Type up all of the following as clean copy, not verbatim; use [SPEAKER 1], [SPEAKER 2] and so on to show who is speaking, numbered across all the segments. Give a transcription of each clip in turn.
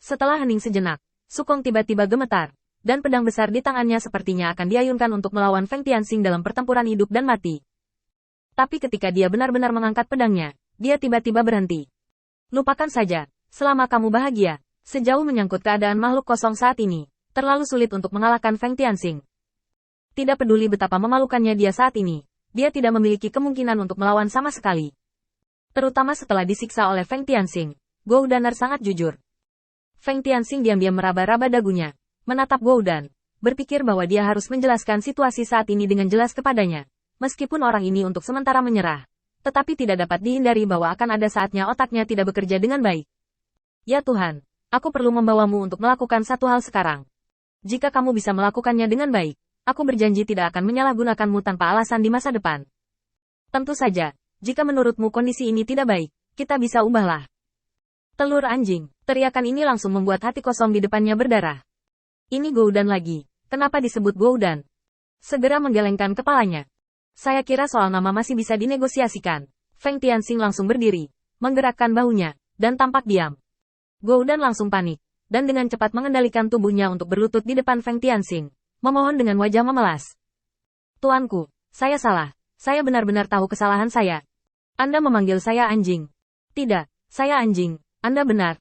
[SPEAKER 1] Setelah hening sejenak, Sukong tiba-tiba gemetar, dan pedang besar di tangannya sepertinya akan diayunkan untuk melawan Feng Tianxing dalam pertempuran hidup dan mati. Tapi ketika dia benar-benar mengangkat pedangnya, dia tiba-tiba berhenti. Lupakan saja, selama kamu bahagia, sejauh menyangkut keadaan makhluk kosong saat ini, terlalu sulit untuk mengalahkan Feng Tianxing. Tidak peduli betapa memalukannya dia saat ini, dia tidak memiliki kemungkinan untuk melawan sama sekali. Terutama setelah disiksa oleh Feng Tianxing, Goudaner sangat jujur. Feng Tianxing diam-diam meraba-raba dagunya, menatap Goudan, berpikir bahwa dia harus menjelaskan situasi saat ini dengan jelas kepadanya. Meskipun orang ini untuk sementara menyerah, tetapi tidak dapat dihindari bahwa akan ada saatnya otaknya tidak bekerja dengan baik. Ya Tuhan, aku perlu membawamu untuk melakukan satu hal sekarang. Jika kamu bisa melakukannya dengan baik, aku berjanji tidak akan menyalahgunakanmu tanpa alasan di masa depan. Tentu saja, jika menurutmu kondisi ini tidak baik, kita bisa ubahlah. Telur anjing, teriakan ini langsung membuat hati kosong di depannya berdarah. Ini Goudan lagi, kenapa disebut Goudan? Segera menggelengkan kepalanya. Saya kira soal nama masih bisa dinegosiasikan. Feng Tianxing langsung berdiri, menggerakkan bahunya, dan tampak diam. Goudan langsung panik, dan dengan cepat mengendalikan tubuhnya untuk berlutut di depan Feng Tianxing, memohon dengan wajah memelas. Tuanku, saya salah, saya benar-benar tahu kesalahan saya. Anda memanggil saya anjing. Tidak, saya anjing. Anda benar.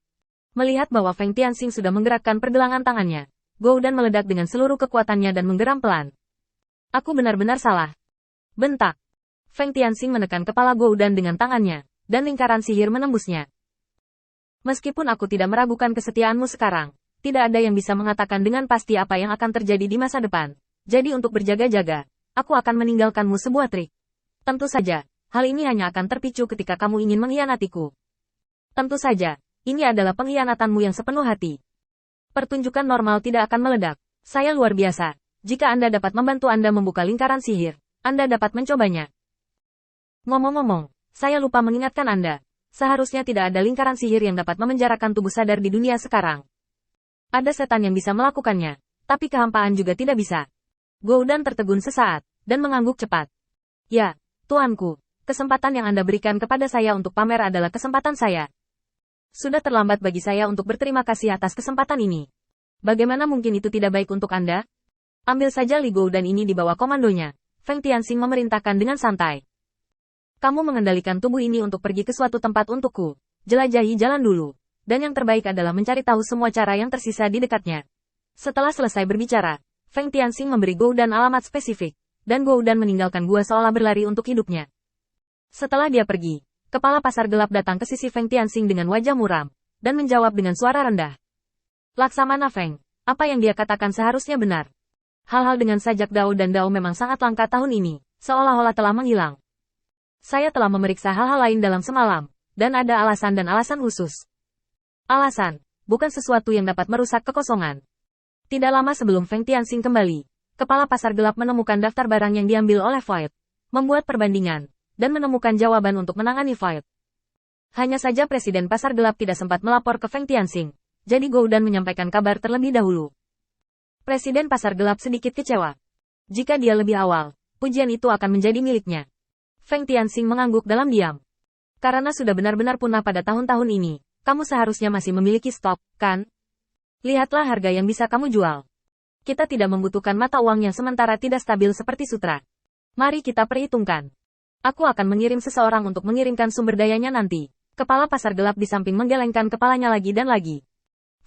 [SPEAKER 1] Melihat bahwa Feng Tianxing sudah menggerakkan pergelangan tangannya, Goudan meledak dengan seluruh kekuatannya dan menggeram pelan. Aku benar-benar salah. Bentak. Feng Tianxing menekan kepala Goudan dengan tangannya, dan lingkaran sihir menembusnya. Meskipun aku tidak meragukan kesetiaanmu sekarang, tidak ada yang bisa mengatakan dengan pasti apa yang akan terjadi di masa depan. Jadi untuk berjaga-jaga, aku akan meninggalkanmu sebuah trik. Tentu saja, hal ini hanya akan terpicu ketika kamu ingin mengkhianatiku. Tentu saja, ini adalah pengkhianatanmu yang sepenuh hati. Pertunjukan normal tidak akan meledak. Saya luar biasa. Jika Anda dapat membantu Anda membuka lingkaran sihir, Anda dapat mencobanya. Ngomong-ngomong, saya lupa mengingatkan Anda. Seharusnya tidak ada lingkaran sihir yang dapat memenjarakan tubuh sadar di dunia sekarang. Ada setan yang bisa melakukannya, tapi kehampaan juga tidak bisa. Goudan tertegun sesaat, dan mengangguk cepat. Ya, tuanku, kesempatan yang Anda berikan kepada saya untuk pamer adalah kesempatan saya. Sudah terlambat bagi saya untuk berterima kasih atas kesempatan ini. Bagaimana mungkin itu tidak baik untuk Anda? Ambil saja Li Goudan ini di bawah komandonya. Feng Tianxing memerintahkan dengan santai. Kamu mengendalikan tubuh ini untuk pergi ke suatu tempat untukku. Jelajahi jalan dulu. Dan yang terbaik adalah mencari tahu semua cara yang tersisa di dekatnya. Setelah selesai berbicara, Feng Tianxing memberi Goudan alamat spesifik. Dan Goudan meninggalkan gua seolah berlari untuk hidupnya. Setelah dia pergi, kepala pasar gelap datang ke sisi Feng Tianxing dengan wajah muram, dan menjawab dengan suara rendah. Laksamana Feng, apa yang dia katakan seharusnya benar. Hal-hal dengan sajak Dao dan Dao memang sangat langka tahun ini, seolah-olah telah menghilang. Saya telah memeriksa hal-hal lain dalam semalam, dan ada alasan dan alasan khusus. Alasan, bukan sesuatu yang dapat merusak kekosongan. Tidak lama sebelum Feng Tianxing kembali, kepala pasar gelap menemukan daftar barang yang diambil oleh Void, membuat perbandingan, dan menemukan jawaban untuk menangani Void. Hanya saja Presiden Pasar Gelap tidak sempat melapor ke Feng Tianxing, jadi Goudan menyampaikan kabar terlebih dahulu. Presiden Pasar Gelap sedikit kecewa. Jika dia lebih awal, pujian itu akan menjadi miliknya. Feng Tianxing mengangguk dalam diam. Karena sudah benar-benar punah pada tahun-tahun ini, kamu seharusnya masih memiliki stok, kan? Lihatlah harga yang bisa kamu jual. Kita tidak membutuhkan mata uang yang sementara tidak stabil seperti sutra. Mari kita perhitungkan. Aku akan mengirim seseorang untuk mengirimkan sumber dayanya nanti. Kepala pasar gelap di samping menggelengkan kepalanya lagi dan lagi.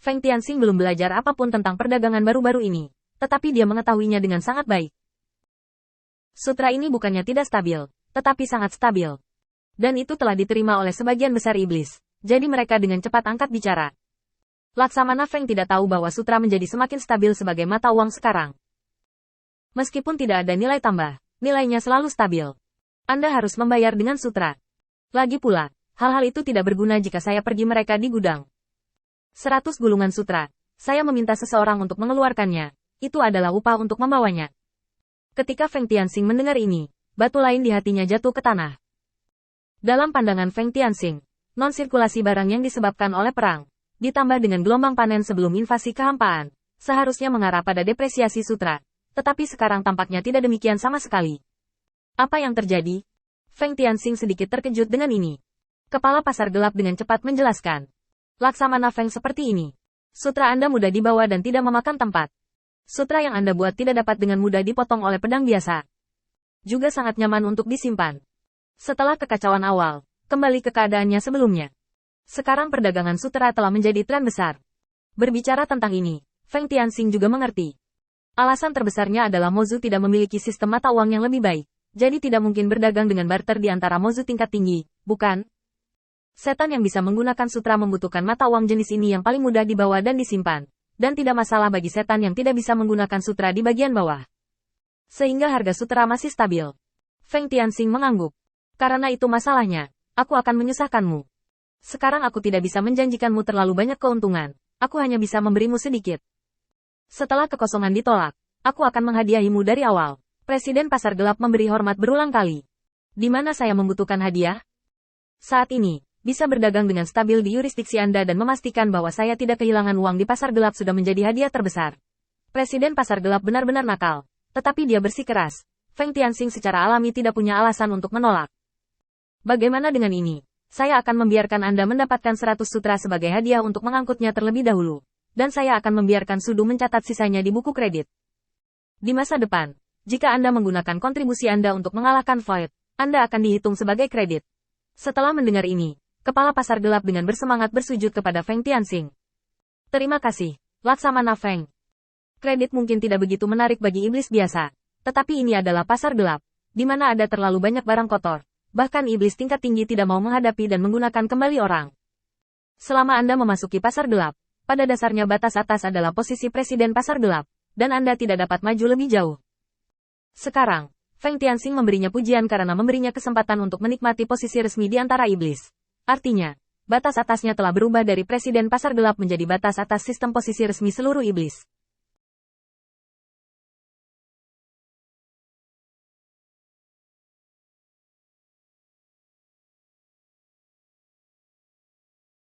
[SPEAKER 1] Feng Tianxing belum belajar apapun tentang perdagangan baru-baru ini, tetapi dia mengetahuinya dengan sangat baik. Sutra ini bukannya tidak stabil, tetapi sangat stabil. Dan itu telah diterima oleh sebagian besar iblis, jadi mereka dengan cepat angkat bicara. Laksamana Feng tidak tahu bahwa sutra menjadi semakin stabil sebagai mata uang sekarang. Meskipun tidak ada nilai tambah, nilainya selalu stabil. Anda harus membayar dengan sutra. Lagi pula, hal-hal itu tidak berguna jika saya pergi mereka di gudang. 100 gulungan sutra, saya meminta seseorang untuk mengeluarkannya, itu adalah upah untuk membawanya. Ketika Feng Tianxing mendengar ini, batu lain di hatinya jatuh ke tanah. Dalam pandangan Feng Tianxing, non-sirkulasi barang yang disebabkan oleh perang, ditambah dengan gelombang panen sebelum invasi kehampaan, seharusnya mengarah pada depresiasi sutra, tetapi sekarang tampaknya tidak demikian sama sekali. Apa yang terjadi? Feng Tianxing sedikit terkejut dengan ini. Kepala pasar gelap dengan cepat menjelaskan. Laksamana Feng seperti ini. Sutra Anda mudah dibawa dan tidak memakan tempat. Sutra yang Anda buat tidak dapat dengan mudah dipotong oleh pedang biasa. Juga sangat nyaman untuk disimpan. Setelah kekacauan awal, kembali ke keadaannya sebelumnya. Sekarang perdagangan sutra telah menjadi tren besar. Berbicara tentang ini, Feng Tianxing juga mengerti. Alasan terbesarnya adalah Mozu tidak memiliki sistem mata uang yang lebih baik, jadi tidak mungkin berdagang dengan barter di antara Mozu tingkat tinggi, bukan? Setan yang bisa menggunakan sutra membutuhkan mata uang jenis ini yang paling mudah dibawa dan disimpan, dan tidak masalah bagi setan yang tidak bisa menggunakan sutra di bagian bawah. Sehingga harga sutra masih stabil. Feng Tianxing mengangguk. Karena itu masalahnya, aku akan menyusahkanmu. Sekarang aku tidak bisa menjanjikanmu terlalu banyak keuntungan, aku hanya bisa memberimu sedikit. Setelah kekosongan ditolak, aku akan menghadiahimu dari awal. Presiden Pasar Gelap memberi hormat berulang kali. Di mana saya membutuhkan hadiah? Saat ini, bisa berdagang dengan stabil di yurisdiksi Anda dan memastikan bahwa saya tidak kehilangan uang di Pasar Gelap sudah menjadi hadiah terbesar. Presiden Pasar Gelap benar-benar nakal, tetapi dia bersikeras. Feng Tianxing secara alami tidak punya alasan untuk menolak. Bagaimana dengan ini? Saya akan membiarkan Anda mendapatkan 100 sutra sebagai hadiah untuk mengangkutnya terlebih dahulu. Dan saya akan membiarkan Sudu mencatat sisanya di buku kredit. Di masa depan, jika Anda menggunakan kontribusi Anda untuk mengalahkan Void, Anda akan dihitung sebagai kredit. Setelah mendengar ini, Kepala Pasar Gelap dengan bersemangat bersujud kepada Feng Tianxing. Terima kasih, Laksamana Feng. Kredit mungkin tidak begitu menarik bagi iblis biasa, tetapi ini adalah pasar gelap, di mana ada terlalu banyak barang kotor. Bahkan iblis tingkat tinggi tidak mau menghadapi dan menggunakan kembali orang. Selama Anda memasuki pasar gelap, pada dasarnya batas atas adalah posisi Presiden Pasar Gelap, dan Anda tidak dapat maju lebih jauh. Sekarang, Feng Tianxing memberinya pujian karena memberinya kesempatan untuk menikmati posisi resmi di antara iblis. Artinya, batas atasnya telah berubah dari Presiden Pasar Gelap menjadi batas atas sistem posisi resmi seluruh iblis.